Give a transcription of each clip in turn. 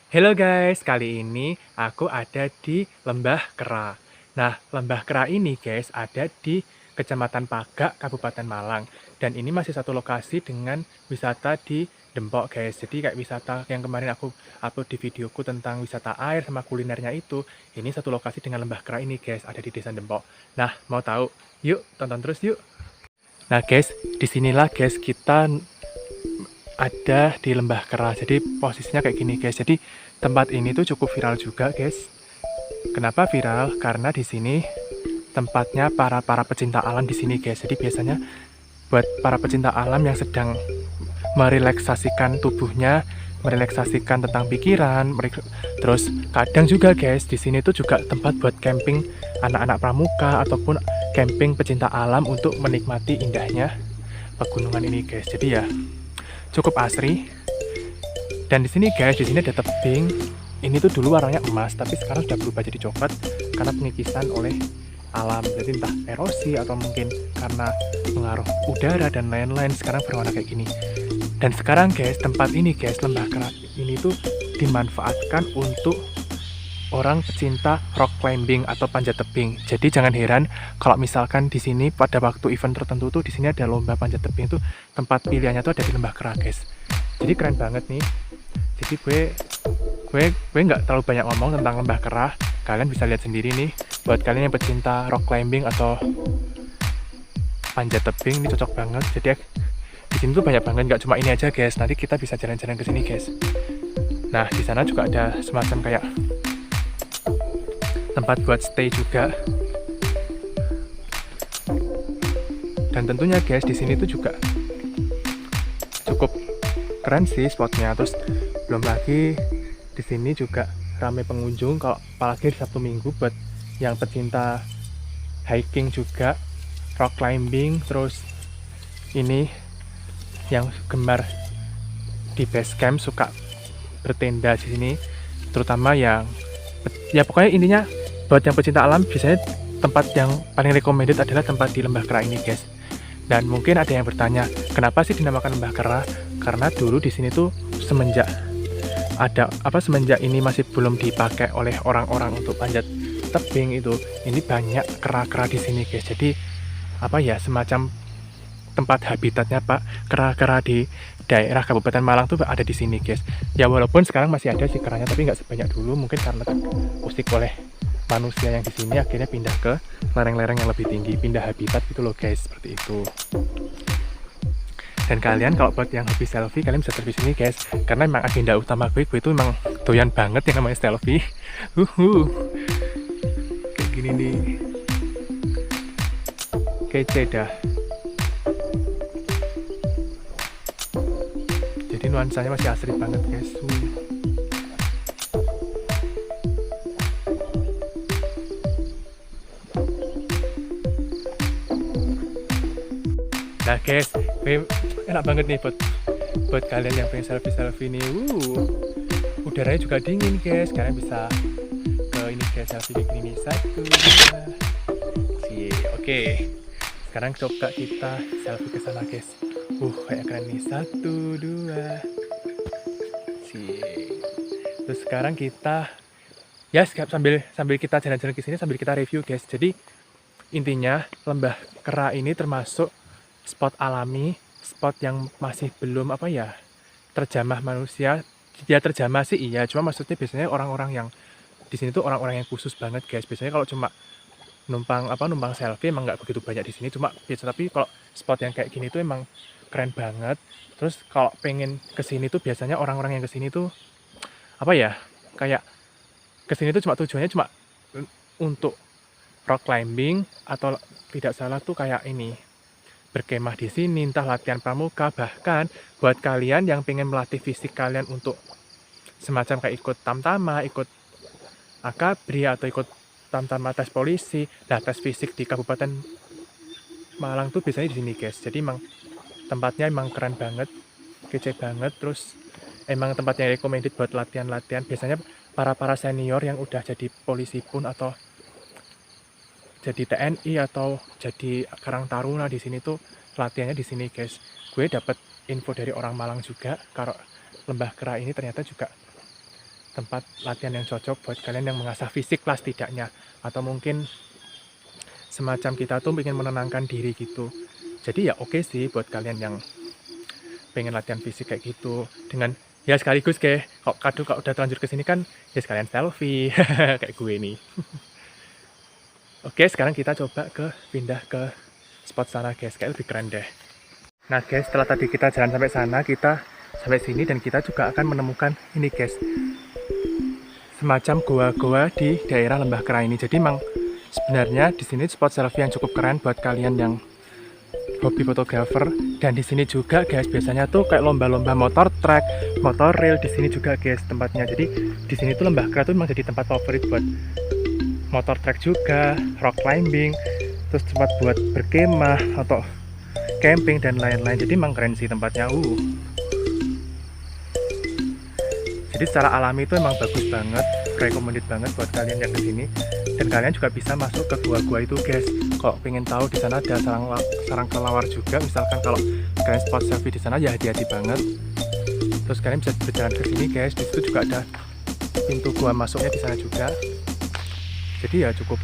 Halo guys, kali ini aku ada di Lembah Kera. Nah, Lembah Kera ini guys ada di Kecamatan Pagak, Kabupaten Malang. Dan ini masih satu lokasi dengan wisata di Dempok guys. Jadi kayak wisata yang kemarin aku upload di videoku tentang wisata air sama kulinernya itu. Ini satu lokasi dengan Lembah Kera ini guys, ada di Desa Dempok. Nah, mau tahu? Yuk, tonton terus yuk. Nah guys, disinilah guys kita ada di Lembah Kera. Jadi posisinya kayak gini guys. Jadi tempat ini tuh cukup viral juga guys. Kenapa viral? Karena di sini tempatnya para pecinta alam di sini guys. Jadi biasanya buat para pecinta alam yang sedang merelaksasikan tubuhnya, merelaksasikan tentang pikiran, terus kadang juga guys di sini tuh juga tempat buat camping anak-anak pramuka ataupun camping pecinta alam untuk menikmati indahnya pegunungan ini guys. Jadi ya cukup asri. Dan di sini guys, di sini ada tebing. Ini tuh dulu warnanya emas, tapi sekarang sudah berubah jadi coklat karena pengikisan oleh alam. Jadi entah erosi atau mungkin karena pengaruh udara dan lain-lain, sekarang berwarna kayak gini. Dan sekarang guys, tempat ini guys, Lembah Kera ini tuh dimanfaatkan untuk orang pecinta rock climbing atau panjat tebing. Jadi jangan heran kalau misalkan di sini pada waktu event tertentu tuh di sini ada lomba panjat tebing tuh tempat pilihannya tuh ada di Lembah Kera guys. Jadi keren banget nih. Jadi gue nggak terlalu banyak ngomong tentang Lembah Kera. Kalian bisa lihat sendiri nih. Buat kalian yang pecinta rock climbing atau panjat tebing ini cocok banget. Jadi di sini tuh banyak banget, nggak cuma ini aja guys. Nanti kita bisa jalan-jalan ke sini guys. Nah di sana juga ada semacam kayak tempat buat stay juga. Dan tentunya guys di sini tuh juga cukup keren sih spotnya. Terus belum lagi di sini juga ramai pengunjung kalau apalagi di Sabtu Minggu buat yang pecinta hiking juga, rock climbing, terus ini yang gemar di base camp suka bertenda di sini, terutama yang ya pokoknya intinya buat yang pecinta alam biasanya tempat yang paling recommended adalah tempat di Lembah Kera ini guys. Dan mungkin ada yang bertanya, kenapa sih dinamakan Lembah Kera? Karena dulu di sini tuh semenjak ini masih belum dipakai oleh orang-orang untuk panjat tebing itu, ini banyak kera-kera di sini guys. Jadi apa ya, semacam tempat habitatnya Pak kera-kera di daerah Kabupaten Malang tuh ada di sini guys. Ya walaupun sekarang masih ada sih keranya tapi nggak sebanyak dulu, mungkin karena terusik oleh manusia yang di sini akhirnya pindah ke lereng-lereng yang lebih tinggi, pindah habitat gitu loh guys, seperti itu. Dan kalian kalau buat yang hobi selfie, kalian bisa selfie sini guys. Karena emang agenda utama gue itu emang doyan banget yang namanya selfie. Kayak gini nih. Kece dah. Jadi nuansanya masih asri banget guys. Nah guys, enak banget nih buat kalian yang pengen selfie nih. Udaranya juga dingin guys. Kalian bisa ke ini guys, selfie kayak gini nih. 1, 2. Oke. Sekarang coba kita selfie ke sana guys. Kayak keren nih. 1, 2. Terus sekarang kita ya sambil kita jalan-jalan ke sini sambil kita review guys. Jadi intinya Lembah Kera ini termasuk spot alami, spot yang masih belum terjamah manusia. Ya terjamah sih iya, cuma maksudnya biasanya orang-orang yang di sini tuh orang-orang yang khusus banget guys. Biasanya kalau cuma numpang selfie emang nggak begitu banyak di sini, cuma biasa. Tapi kalau spot yang kayak gini tuh emang keren banget. Terus kalau pengen kesini tuh biasanya orang-orang yang kesini tuh kayak kesini tuh tujuannya cuma untuk rock climbing atau tidak salah tuh kayak ini berkemah di sini, entah latihan pramuka, bahkan buat kalian yang pengen melatih fisik kalian untuk semacam kayak ikut tamtama, ikut akabri atau ikut tamtama tes polisi, nah tes fisik di Kabupaten Malang tuh biasanya di sini guys. Jadi emang tempatnya emang keren banget, kece banget. Terus emang tempatnya recommended buat latihan-latihan. Biasanya para senior yang udah jadi polisi pun atau jadi TNI atau jadi Karang Taruna di sini tuh latihannya di sini guys. Gue dapet info dari orang Malang juga kalau Lembah Kera ini ternyata juga tempat latihan yang cocok buat kalian yang mengasah fisik lah setidaknya. Atau mungkin semacam kita tuh ingin menenangkan diri gitu. Jadi ya oke sih buat kalian yang pengen latihan fisik kayak gitu. Dengan ya sekaligus kayak kalau udah terlanjur ke sini kan ya sekalian selfie kayak gue nih. Oke, sekarang kita coba pindah ke spot sana guys, kayak lebih keren deh. Nah guys, setelah tadi kita jalan sampai sana, kita sampai sini dan kita juga akan menemukan ini guys, semacam goa-goa di daerah Lembah Kera ini. Jadi memang sebenarnya di sini spot selfie yang cukup keren buat kalian yang hobi fotografer. Dan di sini juga guys, biasanya tuh kayak lomba-lomba motor track, motor rail di sini juga guys tempatnya. Jadi di sini tuh Lembah Kera tuh memang jadi tempat favorit buat motor track juga, rock climbing, terus tempat buat berkemah atau camping dan lain-lain. Jadi memang keren sih tempatnya. Jadi secara alami itu emang bagus banget, recommended banget buat kalian yang kesini. Dan kalian juga bisa masuk ke gua-gua itu guys. Kalau pengen tahu di sana ada sarang kelawar juga. Misalkan kalau kalian spot selfie di sana ya hati-hati banget. Terus kalian bisa berjalan ke sini guys. Di situ juga ada pintu gua masuknya di sana juga. Jadi ya cukup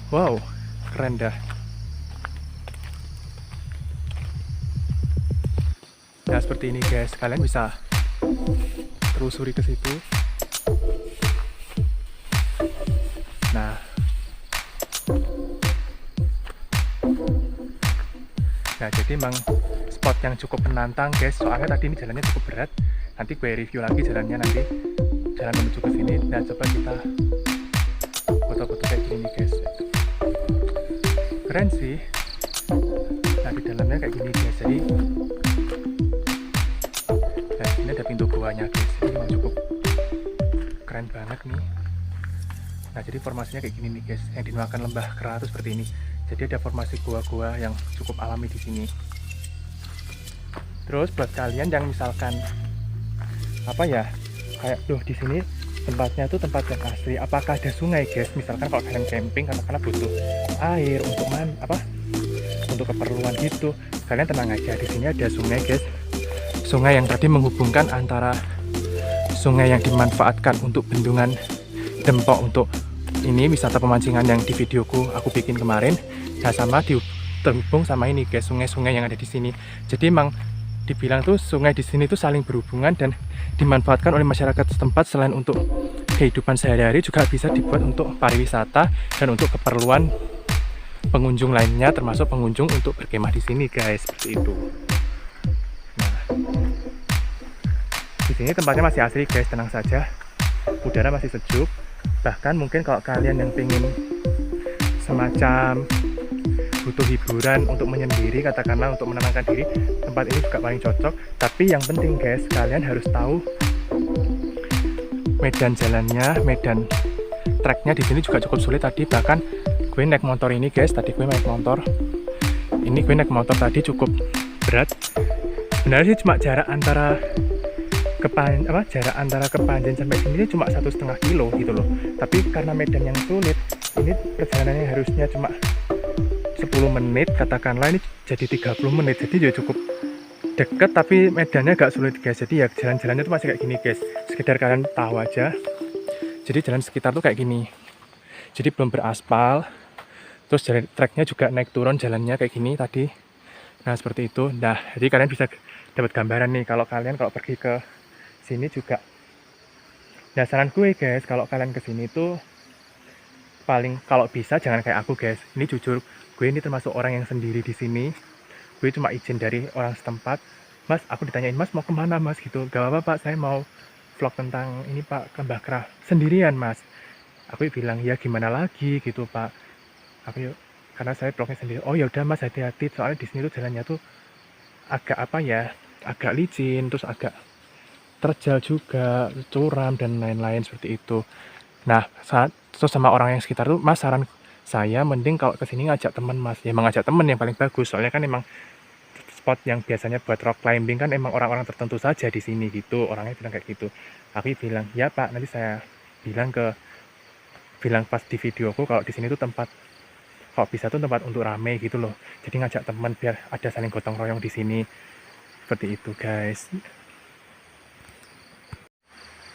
wow, keren dah. Nah seperti ini guys, kalian bisa telusuri ke situ. Nah jadi emang spot yang cukup menantang guys, soalnya tadi ini jalannya cukup berat. Nanti gue review lagi jalannya, nanti jalan menuju ke sini. Nah coba kita foto-foto kayak gini nih guys, keren sih. Nah di dalamnya kayak gini guys, jadi ini ada pintu goanya guys, jadi memang cukup keren banget nih. Nah jadi formasinya kayak gini nih guys, yang dinamakan Lembah Kera itu seperti ini. Jadi ada formasi gua-gua yang cukup alami di sini. Terus buat kalian yang misalkan apa ya, kayak di sini tempatnya tuh tempat yang asli. Apakah ada sungai guys? Misalkan kalau kalian camping karena butuh air untuk untuk keperluan gitu, kalian tenang aja, di sini ada sungai guys. Sungai yang tadi menghubungkan antara sungai yang dimanfaatkan untuk bendungan Dempok untuk ini wisata pemancingan yang di videoku aku bikin kemarin. Nah sama terhubung sama ini guys, sungai-sungai yang ada di sini. Jadi emang dibilang tuh sungai di sini tuh saling berhubungan dan dimanfaatkan oleh masyarakat setempat. Selain untuk kehidupan sehari-hari juga bisa dibuat untuk pariwisata dan untuk keperluan pengunjung lainnya, termasuk pengunjung untuk berkemah di sini guys, seperti itu. Nah di sini tempatnya masih asri guys, tenang saja, udara masih sejuk. Bahkan mungkin kalau kalian yang pengen semacam butuh hiburan untuk menyendiri, katakanlah untuk menenangkan diri, tempat ini juga paling cocok. Tapi yang penting guys, kalian harus tahu medan jalannya, medan treknya di sini juga cukup sulit tadi. Bahkan gue naik motor ini guys, tadi gue naik motor tadi cukup berat. Sebenarnya sih cuma jarak antara Kepanjen sampai sini cuma 1,5 kilo gitu loh. Tapi karena medan yang sulit, ini perjalanannya harusnya cuma 10 menit, katakanlah ini jadi 30 menit. Jadi ya cukup deket tapi medannya agak sulit guys. Jadi ya jalan-jalannya tuh masih kayak gini guys, sekedar kalian tahu aja. Jadi jalan sekitar tuh kayak gini, jadi belum beraspal. Terus jalan treknya juga naik turun jalannya kayak gini tadi. Nah seperti itu. Nah jadi kalian bisa dapat gambaran nih kalau pergi ke sini juga. Nah saran gue guys, kalau kalian kesini tuh paling kalau bisa jangan kayak aku guys. Ini jujur, gue ini termasuk orang yang sendiri di sini. Gue cuma izin dari orang setempat. Mas, aku ditanyain, mas mau kemana mas gitu. Gak apa-apa pak, saya mau vlog tentang ini pak, ke Lembah Kera sendirian mas. Aku bilang ya gimana lagi gitu pak. Karena saya vlognya sendiri. Oh ya udah mas, hati-hati, soalnya di sini tuh jalannya tuh agak agak licin, terus agak terjal juga, curam dan lain-lain seperti itu. Nah terus sama orang yang sekitar tuh, mas saran saya mending kalau kesini ngajak temen mas. Ya mengajak temen yang paling bagus, soalnya kan emang spot yang biasanya buat rock climbing kan emang orang-orang tertentu saja di sini gitu. Orangnya bilang kayak gitu. Aku bilang ya pak, nanti saya bilang pas di videoku kalau di sini tuh tempat, kalau bisa tuh tempat untuk rame gitu loh. Jadi ngajak teman biar ada saling gotong royong di sini. Seperti itu guys.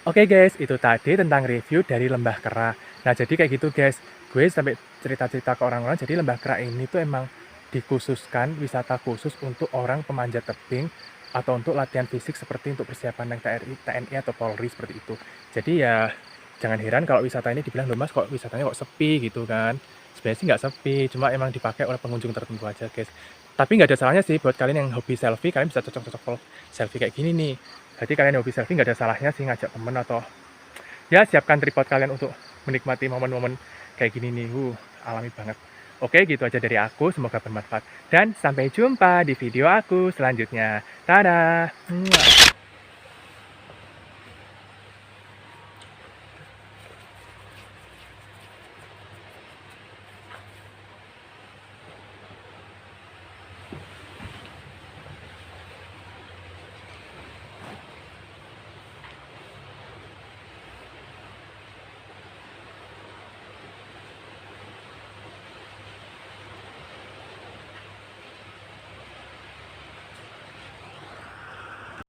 Oke guys, itu tadi tentang review dari Lembah Kera. Nah, jadi kayak gitu guys, gue sampai cerita-cerita ke orang-orang, jadi Lembah Kera ini tuh emang dikhususkan wisata khusus untuk orang pemanjat tebing atau untuk latihan fisik seperti untuk persiapan yang TNI atau Polri seperti itu. Jadi ya jangan heran kalau wisata ini dibilang, "Loh Mas, kok wisatanya kok sepi?" gitu kan. Sebenarnya sih nggak sepi, cuma emang dipakai oleh pengunjung tertentu aja guys. Tapi nggak ada salahnya sih buat kalian yang hobi selfie, kalian bisa cocok-cocok selfie kayak gini nih. Jadi kalian hobi selfie nggak ada salahnya sih ngajak temen atau ya siapkan tripod kalian untuk menikmati momen-momen kayak gini nih. Alami banget. Oke, gitu aja dari aku. Semoga bermanfaat. Dan sampai jumpa di video aku selanjutnya. Dadah.